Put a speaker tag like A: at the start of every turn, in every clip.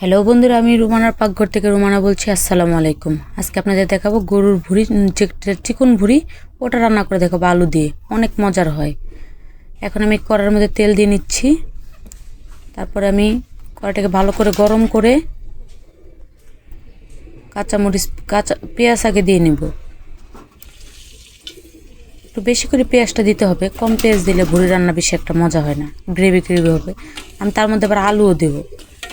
A: Hello বন্ধুরা, আমি রুমানার পাকঘর থেকে রুমানা বলছি। আসসালামু আলাইকুম। আজকে আপনাদের দেখাবো গরুর ভুঁড়ি, চিকন ভুঁড়ি, ওটা রান্না করে দেখাবো আলু দিয়ে। অনেক মজার হয়। এখন আমি কড়াইয়ের মধ্যে তেল দিয়ে নিচ্ছি। তারপরে আমি কড়াইটাকে ভালো করে গরম করে কাঁচা পেঁয়াজ আগে দিয়ে নেব। একটু বেশি করে পেঁয়াজটা দিতে হবে, কম পেঁয়াজ দিলে ভুঁড়ি রান্না বেশি একটা মজা হয় না, গ্রেভি গ্রেভি হবে। আমি তার মধ্যে আবার আলুও দেবো,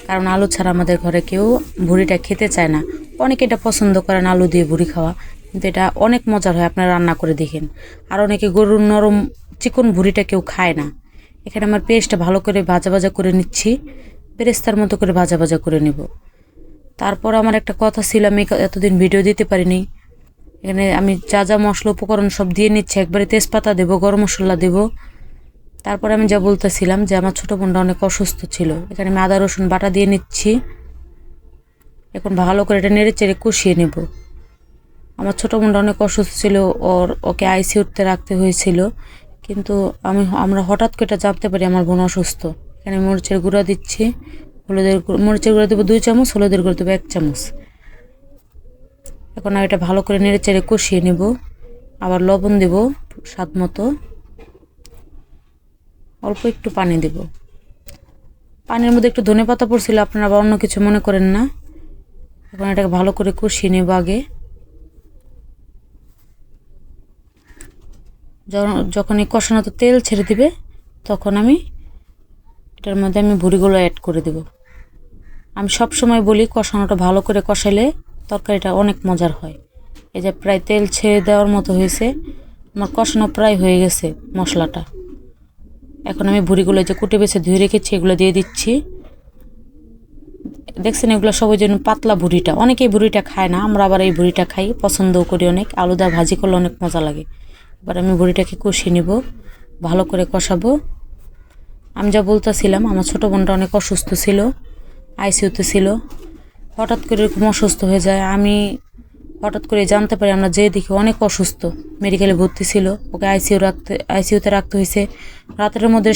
A: কারণ আলু ছাড়া আমাদের ঘরে কেউ ভুঁড়িটা খেতে চায় না। অনেকে এটা পছন্দ করেন আলু দিয়ে ভুঁড়ি খাওয়া, কিন্তু এটা অনেক মজার হয়, আপনারা রান্না করে দেখেন। আর অনেকে গরুর নরম চিকন ভুঁড়িটা কেউ খায় না। এখানে আমার পেঁয়াজটা ভালো করে ভাজা ভাজা করে নিচ্ছি, বেরেস্তার মতো করে ভাজা ভাজা করে নেব। তারপর আমার একটা কথা ছিল, আমি এতদিন ভিডিও দিতে পারিনি। এখানে আমি যা যা মশলা উপকরণ সব দিয়ে নিচ্ছি, একবারে তেজপাতা দেবো, গরম মশলা দেবো। তারপরে আমি যা বলতেছিলাম যে আমার ছোটো বোনটা অনেক অসুস্থ ছিল, এখানে আমি আদা রসুন বাটা দিয়ে নিচ্ছি। এখন ভালো করে এটা নেড়ে চেড়ে কষিয়ে নেব। আমার ছোটো বোনটা অনেক অসুস্থ ছিল, ওকে আইসিইউতে রাখতে হয়েছিল, কিন্তু আমরা হঠাৎ করে এটা জানতে পারি আমার বোন অসুস্থ। এখানে মরিচের গুঁড়া দিচ্ছি, মরিচের গুঁড়া দেবো 2 চামচ, হলুদের গুঁড়া দেবো 1 চামচ। এখন এটা ভালো করে নেড়ে চেড়ে কষিয়ে নেব। আবার লবণ দেব স্বাদ মতো, অল্প একটু পানি দেব। পানির মধ্যে একটু ধনেপাতা পড়ছিল, আপনারা আবার অন্য কিছু মনে করেন না। এখন এটাকে ভালো করে কষিয়ে নেব আগে। যখন এই কষানোতে তেল ছেড়ে দিবে, তখন এটার মধ্যে ভুঁড়িগুলো অ্যাড করে দেব। আমি সব সময় বলি, কষানোটা ভালো করে কষাইলে তরকারিটা অনেক মজার হয়। এই যে প্রায় তেল ছেড়ে দেওয়ার মতো হয়েছে, আমার কষানো প্রায় হয়ে গেছে মশলাটা। এখন আমি ভুঁড়িগুলো যে কুটে বেছে ধুয়ে রেখেছি এগুলো দিয়ে দিচ্ছি। দেখছেন, এগুলো সবাই জন্য পাতলা ভুঁড়িটা, অনেকেই ভুঁড়িটা খায় না, আমরা আবার এই ভুঁড়িটা খাই, পছন্দও করি অনেক। আলু দা ভাজি করলে অনেক মজা লাগে। এবার আমি ভুঁড়িটাকে কষিয়ে নিব, ভালো করে কষাবো। আমি যা বলতেছিলাম, আমার ছোটো বোনটা অনেক অসুস্থ ছিল, আইসিইউতে ছিল। হঠাৎ করে এরকম অসুস্থ হয়ে যায়, আমি হঠাৎ করে জানতে পারি, আমরা যে দেখি অনেক অসুস্থ, মেডিকেলে ভর্তি ছিল, ওকে আইসিইউতে রাখতে হয়েছে। রাতের মধ্যে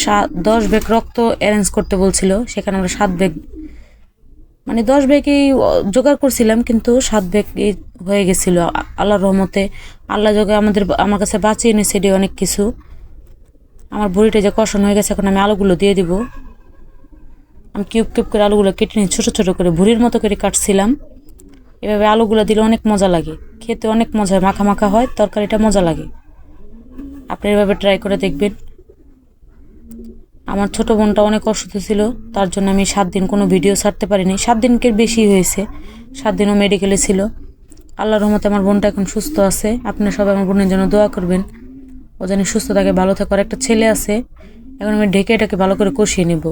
A: 10 ব্যাগ রক্ত অ্যারেঞ্জ করতে বলছিল, সেখানে আমরা 7 ব্যাগ, মানে 10 ব্যাগই জোগাড় করছিলাম, কিন্তু 7 ব্যাগ হয়ে গেছিল আল্লাহর রহমতে। আল্লাহ যোগে আমার কাছে বাঁচিয়ে নিয়েছে, এটি অনেক কিছু। আমার ভুঁড়িটা যে কষানো হয়ে গেছে, এখন আমি আলুগুলো দিয়ে দিব। আমি কিউব কিউব করে আলুগুলো কেটে নিয়ে ছোটো ছোটো করে ভুঁড়ির মতো করে কাটছিলাম। এভাবে আলুগুলো দিলে অনেক মজা লাগে, খেতে অনেক মজা হয়, মাখা মাখা হয়, তরকারিটা মজা লাগে। আপনি এভাবে ট্রাই করে দেখবেন। আমার ছোটো বোনটা অনেক অসুস্থ ছিল, তার জন্য আমি 7 দিন কোনো ভিডিও ছাড়তে পারিনি। 7 দিনকে বেশি হয়েছে, 7 দিনও মেডিকেলে ছিল। আল্লাহর রহমতে আমার বোনটা এখন সুস্থ আছে। আপনারা সবাই আমার বোনের জন্য দোয়া করবেন, ও যেন সুস্থ থাকে, ভালো থাকে। আর একটা ছেলে আছে। এখন আমি ঢেকে এটাকে ভালো করে কষিয়ে নিব।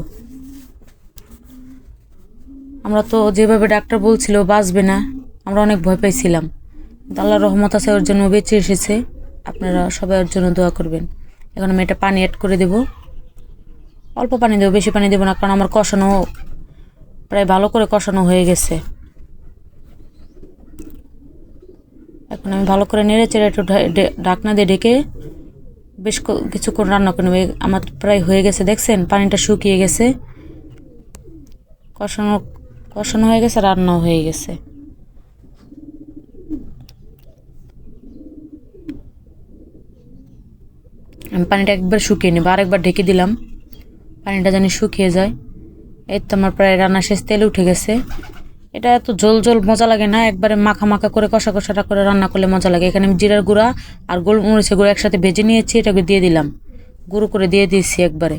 A: আমরা তো যেভাবে ডাক্তার বলছিল বাঁচবে না, আমরা অনেক ভয় পাইছিলাম, কিন্তু আল্লাহর রহমত আছে, ওর জন্য বেঁচে এসেছে। আপনারা সবাই ওর জন্য দোয়া করবেন। এখন আমি এটা পানি অ্যাড করে দেব, অল্প পানি দেবো, বেশি পানি দেবো না, কারণ আমার কষানো প্রায় ভালো করে কষানো হয়ে গেছে। এখন আমি ভালো করে নেড়ে চেড়ে একটু ঢাকনা দিয়ে ঢেকে বেশ কিছুক্ষণ রান্না করে নেব। আমার প্রায় হয়ে গেছে, দেখছেন পানিটা শুকিয়ে গেছে, কষানো হয়ে গেছে, রান্নাও হয়ে গেছে। আমি পানিটা একবার শুকিয়ে নেব, আরেকবার ঢেকে দিলাম, পানিটা জানি শুকিয়ে যায়। এই তো আমার প্রায় রান্না শেষ, তেল উঠে গেছে। এটা এত ঝোল ঝোল মজা লাগে না, একবারে মাখা মাখা করে কষা কষাটা করে রান্না করলে মজা লাগে। এখানে আমি জিরার গুঁড়া আর গোলমরিচের গুঁড়া একসাথে ভেজে নিয়েছি, এটাকে দিয়ে দিলাম, গুঁড়ো করে দিয়ে দিয়েছি একবারে।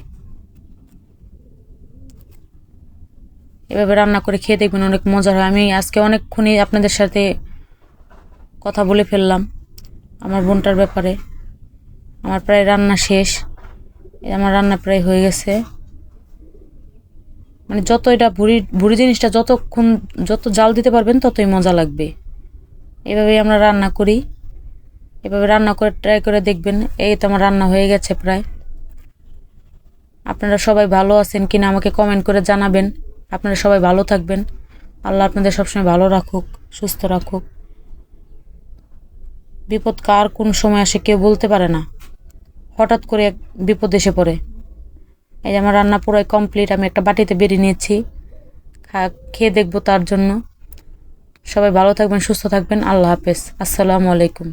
A: এভাবে রান্না করে খেয়ে দেখবেন, অনেক মজার হয়। আমি আজকে অনেকক্ষণই আপনাদের সাথে কথা বলে ফেললাম আমার বোনটার ব্যাপারে। আমার প্রায় রান্না শেষ, আমার রান্না প্রায় হয়ে গেছে। মানে যত এটা ভুড়ি জিনিসটা যত জাল দিতে পারবেন ততই মজা লাগবে। এভাবেই আমরা রান্না করি, এভাবে রান্না করে ট্রাই করে দেখবেন। এই তো আমার রান্না হয়ে গেছে প্রায়। আপনারা সবাই ভালো আছেন কিনা আমাকে কমেন্ট করে জানাবেন। আপনারা সবাই ভালো থাকবেন, আল্লাহ আপনাদের সবসময় ভালো রাখুক, সুস্থ রাখুক। বিপদ কার কোন সময় আসে কেউ বলতে পারে না, হঠাৎ করে এক বিপদ এসে পড়ে। এই যে আমার রান্না পুরাই কমপ্লিট, আমি একটা বাটিতে বেরিয়ে নিয়েছি, খেয়ে দেখবো তার জন্য। সবাই ভালো থাকবেন, সুস্থ থাকবেন। আল্লাহ হাফেজ। আসসালামু আলাইকুম।